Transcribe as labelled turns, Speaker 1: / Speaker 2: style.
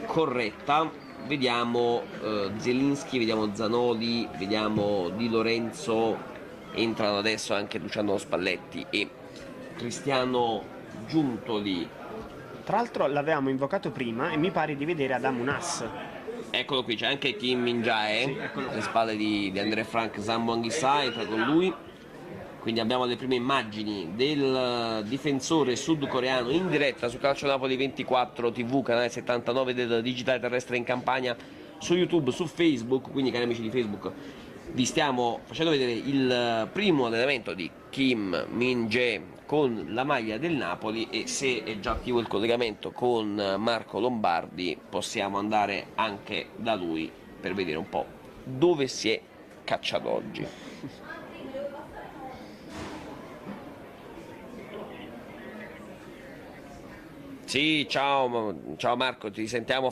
Speaker 1: corretta. Vediamo Zielinski, vediamo Zanoli, vediamo Di Lorenzo, entrano adesso anche Luciano Spalletti e Cristiano Giuntoli.
Speaker 2: Tra l'altro l'avevamo invocato prima e mi pare di vedere Adamu Nas.
Speaker 1: Eccolo qui, c'è anche Kim Min-jae,
Speaker 2: Sì, eccolo
Speaker 1: alle
Speaker 2: qui.
Speaker 1: spalle di Andre Frank. Zambo Anghissà entra con lui. Quindi abbiamo le prime immagini del difensore sudcoreano in diretta su Calcio Napoli 24 TV, canale 79 del Digitale Terrestre in Campagna, su YouTube, su Facebook. Quindi, cari amici di Facebook, vi stiamo facendo vedere il primo allenamento di Kim Min-jae con la maglia del Napoli, e se è già attivo il collegamento con Marco Lombardi possiamo andare anche da lui per vedere un po' dove si è cacciato oggi. Sì, ciao Marco, ti sentiamo